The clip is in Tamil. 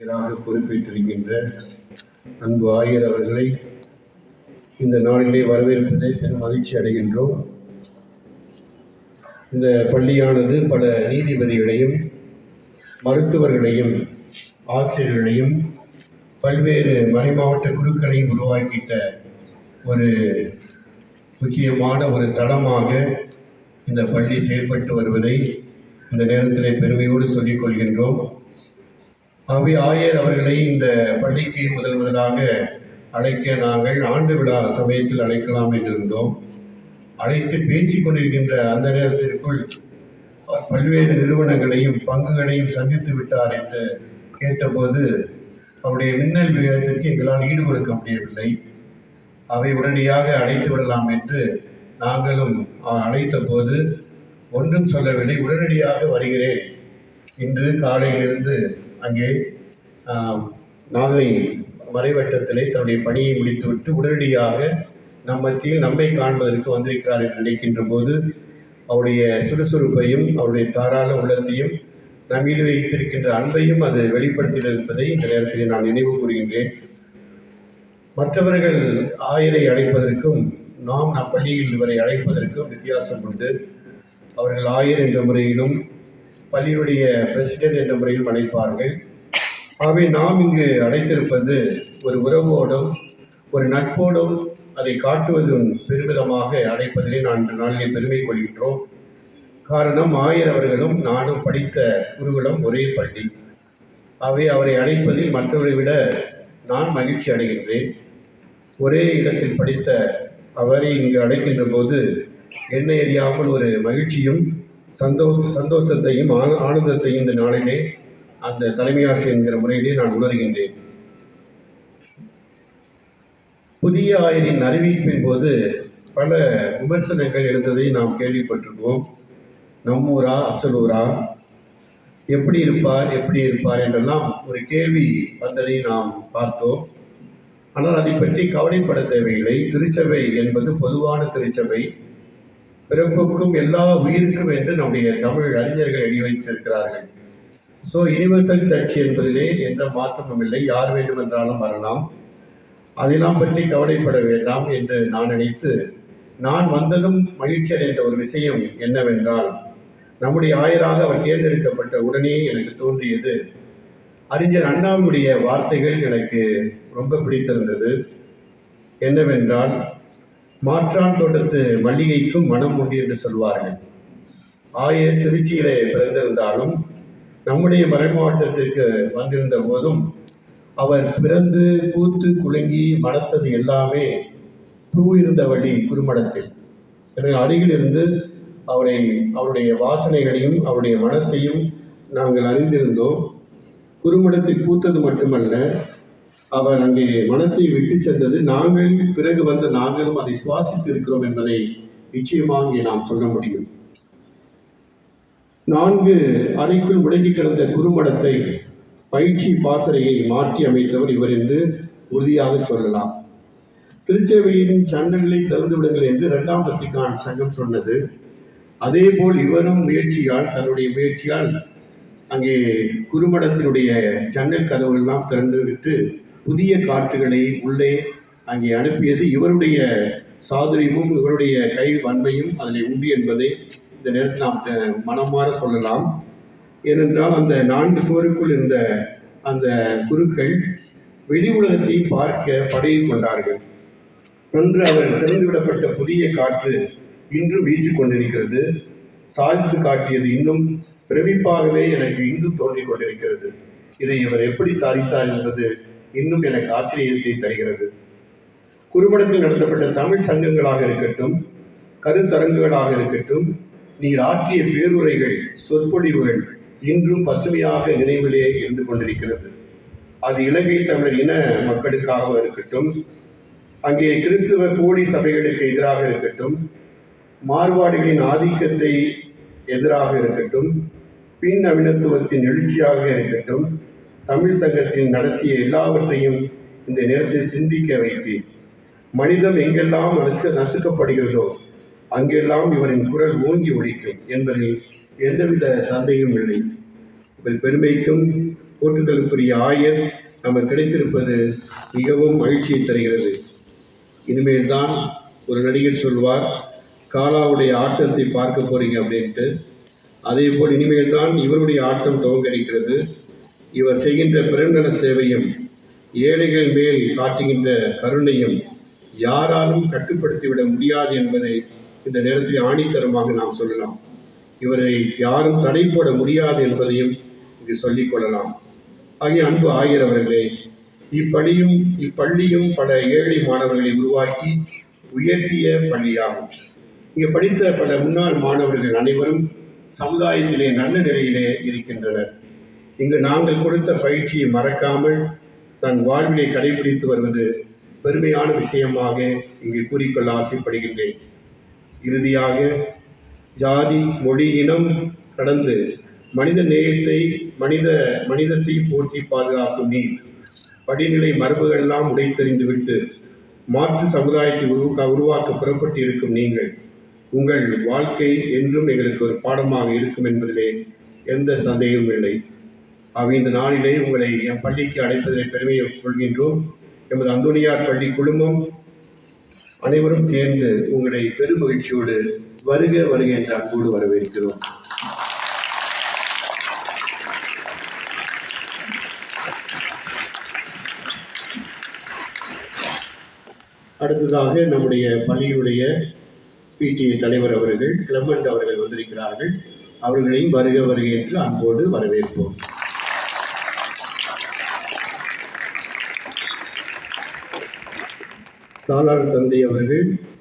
பொறுப்பேற்றிருக்கின்ற அன்பு ஆயர் அவர்களை இந்த நாளிலே வரவேற்பதை பெரும் மகிழ்ச்சி அடைகின்றோம். இந்த பள்ளியானது பல நீதிபதிகளையும் மருத்துவர்களையும் ஆசிரியர்களையும் பல்வேறு மறைமாவட்ட குழுக்களையும் உருவாக்கிட்ட ஒரு முக்கியமான ஒரு தளமாக இந்த பள்ளி செயல்பட்டு வருவதை இந்த நேரத்தில் பெருமையோடு சொல்லிக் கொள்கின்றோம். ஆகவே ஆயர் அவர்களை இந்த பள்ளிக்கு முதலாக அழைக்க நாங்கள் ஆண்டு விழா சமயத்தில் அழைக்கலாம் என்றிருந்தோம். அழைத்து பேசிக் கொண்டிருக்கின்ற அந்த நேரத்திற்குள் பல்வேறு நிறுவனங்களையும் பங்குகளையும் சந்தித்து விட்டார் என்று கேட்டபோது அவருடைய மின்னல் வேகத்திற்கு எங்களால் ஈடு கொடுக்க முடியவில்லை. அவை உடனடியாக அழைத்து விடலாம் என்று நாங்களும் அழைத்த போது ஒன்றும் சொல்லவில்லை. உடனடியாக வருகிறேன், இன்று காலையிலிருந்து அங்கே நாகை மறைவட்டத்திலே தன்னுடைய பணியை முடித்துவிட்டு உடனடியாக மத்தியில் நம்மை காண்பதற்கு வந்திருக்கிறார் என்று நினைக்கின்ற போது அவருடைய சுறுசுறுப்பையும் அவருடைய தாராள உள்ளத்தையும் நம்மீது வைத்திருக்கின்ற அன்பையும் அது வெளிப்படுத்தியிருப்பதை இந்த நேரத்தில் நான் நினைவு கூறுகின்றேன். மற்றவர்கள் ஆயரை அழைப்பதற்கும் நம் பள்ளியில் இவரை அழைப்பதற்கும் வித்தியாசம் உண்டு. அவர்கள் ஆயர் என்ற முறையிலும் பள்ளியுடைய பிரசிடென்ட் என்ற முறையிலும் அழைப்பார்கள். ஆகவே நாம் இங்கு அழைத்திருப்பது ஒரு உறவோடும் ஒரு நட்போடும் அதை காட்டுவதும் பெருமிதமாக அழைப்பதிலே நான் இந்த நாளிலே பெருமை கொள்கின்றோம். காரணம், ஆயர் அவர்களும் நானும் படித்த குருகுலம் ஒரே பள்ளி. ஆகவே அவரை அழைப்பதில் மற்றவரை விட நான் மகிழ்ச்சி அடைகின்றேன். ஒரே இடத்தில் படித்த அவரை இங்கு அழைக்கின்ற போது என்னை அறியாமல் ஒரு மகிழ்ச்சியும் சந்தோஷத்தையும் ஆனந்தத்தையும் இந்த நாளிலே அந்த தலைமை ஆசிரியர் என்கிற முறையிலே நான் உணர்கின்றேன். புதிய ஆயரின் அறிவிப்பின் போது பல விமர்சனங்கள் எழுந்ததை நாம் கேள்விப்பட்டிருக்கோம். நம்மூரா அசலூரா, எப்படி இருப்பார் என்றெல்லாம் ஒரு கேள்வி வந்ததை நாம் பார்த்தோம். ஆனால் அதை பற்றி கவலைப்பட தேவையில்லை. திருச்சபை என்பது பொதுவான திருச்சபை, பிறப்புக்கும் எல்லா உயிருக்கும் என்று நம்முடைய தமிழ் அறிஞர்கள் எழுதி வைத்திருக்கிறார்கள். ஸோ யூனிவர்சல் சர்ச் என்பதிலே எந்த மாற்றமும் இல்லை. யார் வேண்டுமென்றாலும் வரலாம். அதெல்லாம் பற்றி கவலைப்பட வேண்டாம் என்று நான் நினைத்து நான் வந்ததும் மகிழ்ச்சி அடைந்த ஒரு விஷயம் என்னவென்றால், நம்முடைய ஆயராக அவர் தேர்ந்தெடுக்கப்பட்ட உடனே எனக்கு தோன்றியது அறிஞர் அண்ணாவுடைய வார்த்தைகள் எனக்கு ரொம்ப பிடித்திருந்தது. என்னவென்றால், மாற்றான் தோட்டத்து மல்லிகைக்கும் மனம் உண்டு என்று சொல்வார்கள். ஆயர் திருச்சியிலே பிறந்திருந்தாலும் நம்முடைய மறை மாவட்டத்திற்கு வந்திருந்த போதும் அவர் பிறந்து பூத்து குலுங்கி மணத்தது எல்லாமே பூ இருந்த வழி குறுமடத்தில். எனவே அருகில் இருந்து அவருடைய வாசனைகளையும் அவருடைய மனத்தையும் நாங்கள் அறிந்திருந்தோம். குறுமடத்தில் பூத்தது மட்டுமல்ல, அவர் அங்கே மனத்தை விட்டு சென்றது நாங்கள் பிறகு வந்த நாங்களும் அதை சுவாசித்து இருக்கிறோம் என்பதை நிச்சயமாக இங்கே நாம் சொல்ல முடியும். 4 அறைக்குள் முடங்கி கிடந்த குறுமடத்தை பயிற்சி பாசறையை மாற்றி அமைத்தவர் இவர் என்று உறுதியாக சொல்லலாம். திருச்சபையின் சன்னல்களை திறந்து விடுங்கள் என்று 2ஆம் வத்திக்கான் சங்கம் சொன்னது. அதேபோல் இவரும் தன்னுடைய முயற்சியால் அங்கே குறுமடத்தினுடைய ஜன்னல் கதவுகளெல்லாம் திறந்து விட்டு புதிய காற்றுகளை உள்ளே அங்கே அனுப்பியது இவருடைய சாதுரியமும் இவருடைய கை வன்மையும் அதில் உண்டு என்பதை இந்த நேரத்தில் நாம் மனமாற சொல்லலாம். ஏனென்றால் அந்த 4 சுவருக்குள் இருந்த அந்த குருக்கள் வெளி உலகத்தை பார்க்க படகி கொண்டார்கள். ஒன்று அவர் திறந்துவிடப்பட்ட புதிய காற்று இன்றும் வீசிக்கொண்டிருக்கிறது. சாதித்து காட்டியது இன்னும் பிரமிப்பாகவே எனக்கு இன்றும் தோன்றிக் கொண்டிருக்கிறது. இதை இவர் எப்படி சாதித்தார் என்பது இன்னும் எனக்கு ஆச்சரியத்தை தருகிறது. குறுமடத்தில் நடத்தப்பட்ட தமிழ் சங்கங்களாக இருக்கட்டும், கருத்தரங்குகளாக இருக்கட்டும், நீர் ஆற்றிய பேருரைகள், சொற்பொழிவுகள் இன்றும் பசுமையாக நினைவிலே இருந்து கொண்டிருக்கிறது. அது இலங்கை தமிழர் இன மக்களுக்காக இருக்கட்டும், அங்கே கிறிஸ்துவ போலி சபைகளுக்கு எதிராக இருக்கட்டும், மார்வாடிகளின் ஆதிக்கத்தை எதிராக இருக்கட்டும், பின் நவீனத்துவத்தின் எழுச்சியாக இருக்கட்டும், தமிழ் சங்கத்தில் நடத்திய எல்லாவற்றையும் இந்த நேரத்தில் சிந்திக்க வைத்து மனிதம் எங்கெல்லாம் நசுக்கப்படுகிறதோ அங்கெல்லாம் இவரின் குரல் ஓங்கி ஒலிக்கும் என்பதில் எந்தவித சந்தேகமும் இல்லை. இவர் பெருமைக்கும் போற்றுதலுக்குரிய ஆயர் நமக்கு கிடைத்திருப்பது மிகவும் மகிழ்ச்சியை தருகிறது. இனிமேல் தான் ஒரு நடிகர் சொல்வார், காலாவுடைய ஆட்டத்தை பார்க்க போறீங்க அப்படின்ட்டு. அதே போல் இனிமேல் தான் இவருடைய ஆட்டம் துவங்க இருக்கிறது. இவர் செய்கின்ற பிறநல சேவையும் ஏழைகள் மேல் காட்டுகின்ற கருணையும் யாராலும் கட்டுப்படுத்திவிட முடியாது என்பதை இந்த நேரத்தில் ஆணித்தரமாக நாம் சொல்லலாம். இவரை யாரும் தடை போட முடியாது என்பதையும் இங்கு சொல்லிக் கொள்ளலாம். ஆகிய அன்பு ஆயர் அவர்களே, இப்பள்ளியும் பல ஏழை மாணவர்களை உருவாக்கி உயர்த்திய பள்ளியாகும். இங்கு படித்த பல முன்னாள் மாணவர்கள் அனைவரும் சமுதாயத்திலே நல்ல நிலையிலே இருக்கின்றனர். இங்கு நாங்கள் கொடுத்த பயிற்சியை மறக்காமல் தன் வாழ்விலை கடைபிடித்து வருவது பெருமையான விஷயமாக இங்கு கூறிக்கொள்ள ஆசைப்படுகின்றேன். இறுதியாக, ஜாதி, மொழி, இனம் கடந்து மனித நேயத்தை மனிதத்தை போற்றி பாதுகாக்கும் நீர், படிநிலை மரபுகளெல்லாம் உடைத்தெறிந்துவிட்டு மாற்று சமுதாயத்தை உருவாக்க புறப்பட்டு இருக்கும் நீங்கள், உங்கள் வாழ்க்கை என்றும் எங்களுக்கு ஒரு பாடமாக இருக்கும் என்பதிலே எந்த சந்தேகமும் இல்லை. இந்த நாளிலே உங்களை என் பள்ளிக்கு அழைப்பதை பெருமையை கொள்கின்றோம். எமது அந்தோனியார் பள்ளி குழுமம் அனைவரும் சேர்ந்து உங்களை பெருமகிழ்ச்சியோடு வருக வருக என்ற அன்போடு வரவேற்கிறோம். அடுத்ததாக நம்முடைய பள்ளியுடைய PTA தலைவர் அவர்கள் கிளமண்ட் அவர்கள் வந்திருக்கிறார்கள். அவர்களையும் வருக வருக என்று அன்போடு வரவேற்போம். தாளாளர் தந்தை அவர்கள்